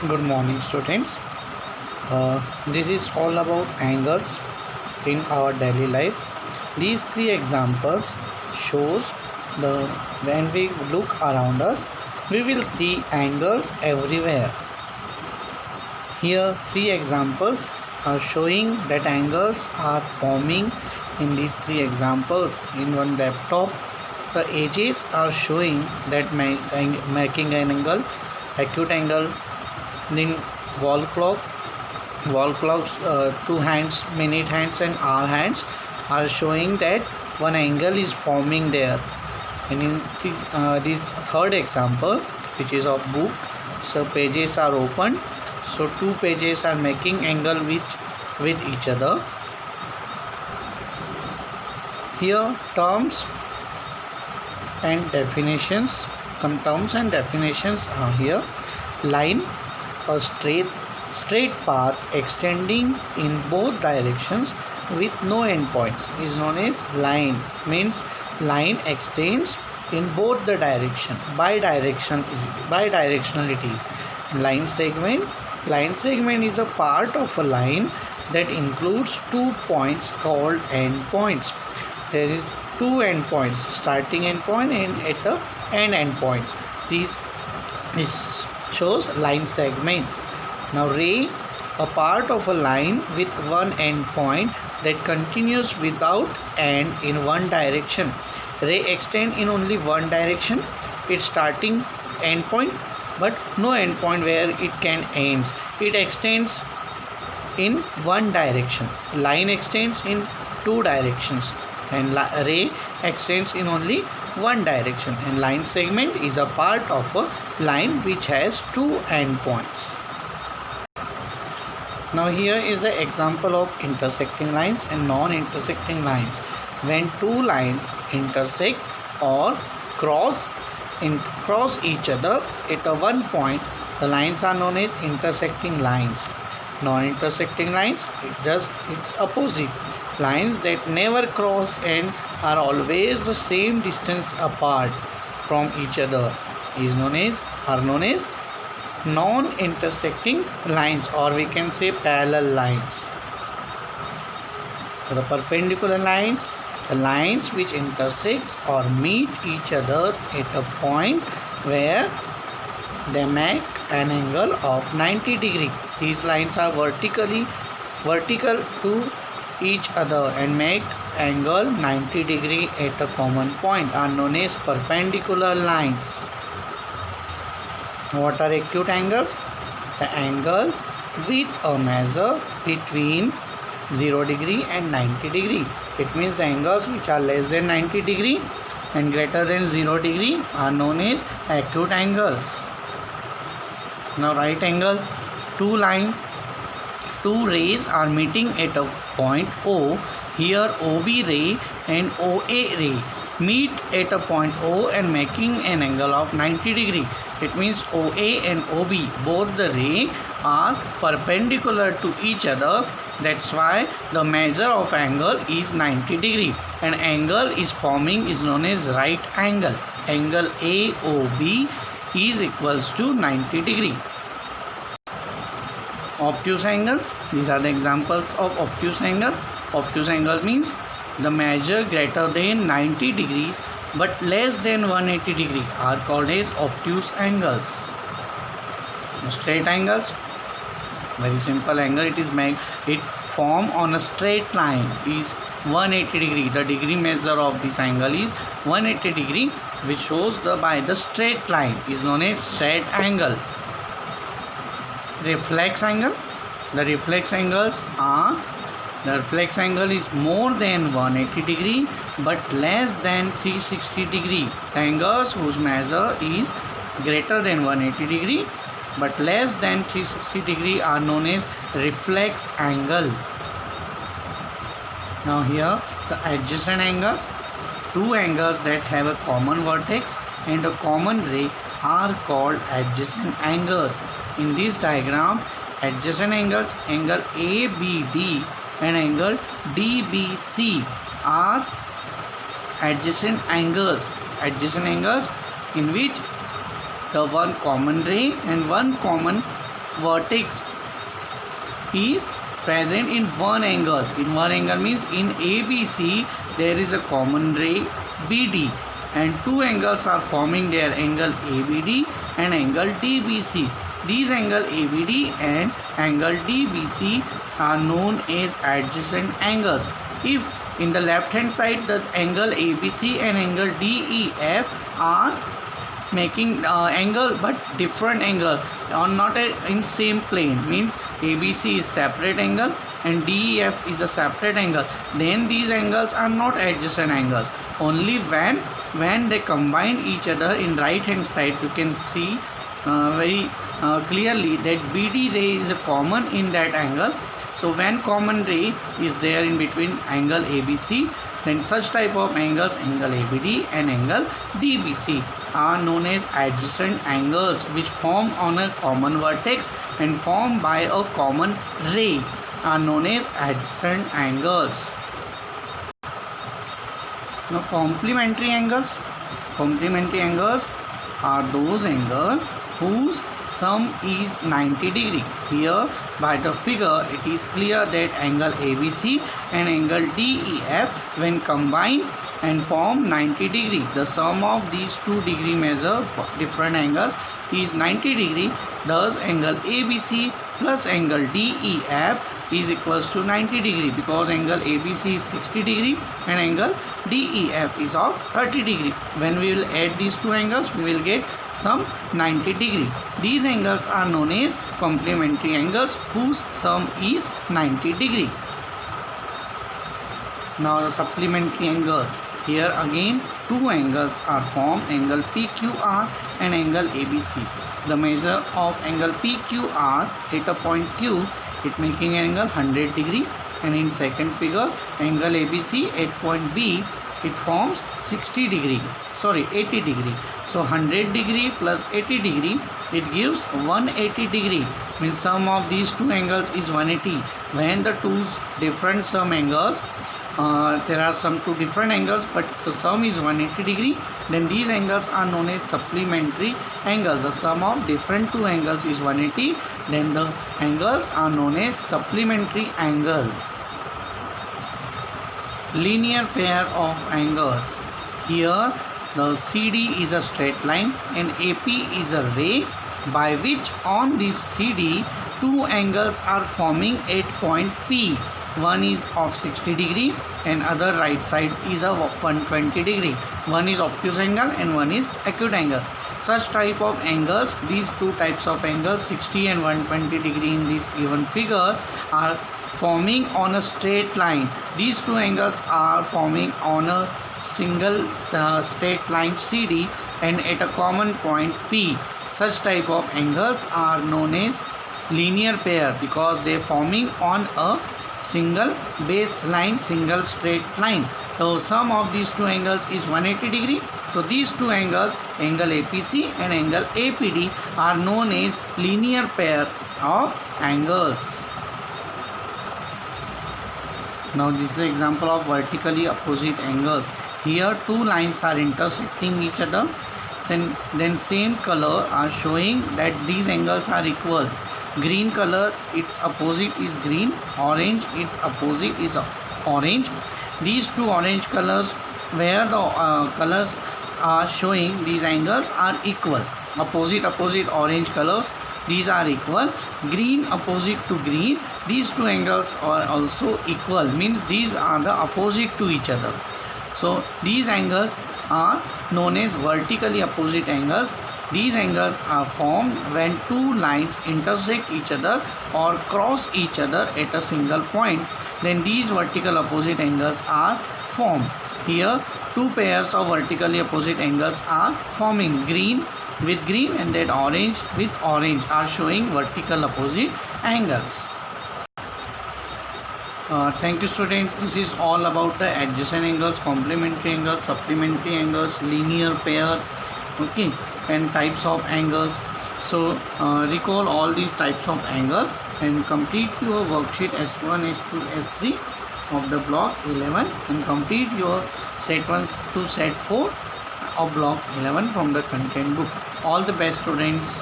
Good morning, students. This is all about angles in our daily life. These three examples shows the when we look around us, we will see angles everywhere. Here, three examples are showing that angles are forming in these three examples. In one laptop, the edges are showing that making an angle, acute angle. In wall clocks, two hands, minute hands and hour hands are showing that one angle is forming there. And in this third example, which is of book, so pages are open, so two pages are making angle with each other. Here terms and definitions, some terms and definitions are here. Line, a straight path extending in both directions with no endpoints is known as line. Means line extends in both the direction. Bidirectional it is. Line segment is a part of a line that includes 2 points called endpoints. There is 2 endpoints, starting endpoint and at the end endpoints. This shows line segment. Now ray, a part of a line with one endpoint that continues without end in one direction. Ray extend in only one direction, its starting endpoint, but no endpoint where it can ends. It extends in one direction. Line extends in two directions, and ray extends in only one direction. And line segment is a part of a line which has two endpoints. Now here is an example of intersecting lines and non-intersecting lines. When two lines intersect or cross each other at one point, the lines are known as intersecting lines. Non-intersecting lines, it's opposite. Lines that never cross and are always the same distance apart from each other are known as non-intersecting lines, or we can say parallel lines. So the perpendicular lines, the lines which intersect or meet each other at a point where they make an angle of 90 degree. These lines are vertical to each other and make angle 90 degree at a common point are known as perpendicular lines. What are acute angles? The angle with a measure between 0 degree and 90 degree. It means the angles which are less than 90 degree and greater than 0 degree are known as acute angles. Now right angle, two rays are meeting at a point O. Here OB ray and OA ray meet at a point O and making an angle of 90 degree. It means OA and OB, both the ray are perpendicular to each other. That's why the measure of angle is 90 degree. And angle is forming is known as right angle. Angle AOB is equals to 90 degree. Obtuse angles, these are the examples of obtuse angles. Obtuse angle means the measure greater than 90 degrees but less than 180 degree are called as obtuse angles. Straight angles, very simple angle. It form on a straight line is 180 degree. The degree measure of this angle is 180 degree, which shows by the straight line is known as straight angle. Reflex angle, the reflex angle is more than 180 degree but less than 360 degree. The angles whose measure is greater than 180 degree but less than 360 degree are known as reflex angle. Now here the adjacent angles, two angles that have a common vertex and a common ray are called adjacent angles. In this diagram, adjacent angles, angle ABD and angle DBC are adjacent angles in which the one common ray and one common vertex is present in one angle. In one angle means in ABC there is a common ray BD, and two angles are forming their angle ABD and angle DBC. These angle ABD and angle DBC are known as adjacent angles. If in the left hand side the angle ABC and angle DEF are making angle but different angle or not in same plane, means ABC is separate angle and DEF is a separate angle, then these angles are not adjacent angles. Only when they combine each other in right hand side, you can see very clearly that BD ray is a common in that angle. So when common ray is there in between angle ABC, then such type of angles, angle ABD and angle DBC, are known as adjacent angles which form on a common vertex and formed by a common ray, are known as adjacent angles. Now complementary angles. Complementary angles are those angles whose sum is 90 degree. Here by the figure it is clear that angle ABC and angle DEF when combined and form 90 degree, the sum of these 2 degree measure different angles is 90 degree. Thus angle ABC plus angle DEF is equals to 90 degree, because angle ABC is 60 degree and angle DEF is of 30 degree. When we will add these two angles, we will get sum 90 degree. These angles are known as complementary angles whose sum is 90 degree. Now the supplementary angles. Here again two angles are formed, angle PQR and angle ABC. The measure of angle PQR at a point Q, it making angle 100 degree, and in second figure angle ABC at point B, it forms 80 degree. So 100 degree plus 80 degree, it gives 180 degree, means sum of these two angles is 180. When the two different sum angles, there are some two different angles but the sum is 180 degree, then these angles are known as supplementary angles. The sum of different two angles is 180, then the angles are known as supplementary angle. Linear pair of angles. Here the CD is a straight line and AP is a ray, by which on this CD two angles are forming at point P. One is of 60 degree and other right side is of 120 degree. One is obtuse angle and one is acute angle. Such type of angles, these two types of angles 60 and 120 degree in this given figure, are forming on a straight line. These two angles are forming on a single straight line CD and at a common point P. Such type of angles are known as linear pair because they are forming on a single baseline, single straight line. So sum of these two angles is 180 degree. So these two angles, angle APC and angle APD, are known as linear pair of angles. Now this is an example of vertically opposite angles. Here two lines are intersecting each other, then same color are showing that these angles are equal. Green color, its opposite is green, orange, its opposite is orange. These two orange colors, where the colors are showing these angles are equal. Opposite orange colors, these are equal. Green opposite to green, these two angles are also equal, means these are the opposite to each other. So these angles are known as vertically opposite angles. These angles are formed when two lines intersect each other or cross each other at a single point. Then these vertical opposite angles are formed. Here two pairs of vertically opposite angles are forming. Green with green and that orange with orange are showing vertical opposite angles. Thank you students. This is all about the adjacent angles, complementary angles, supplementary angles, linear pair, okay, and types of angles. So recall all these types of angles and complete your worksheet S1, S2, S3 of the block 11 and complete your set 1 to set 4 of block 11 from the content book. All the best students.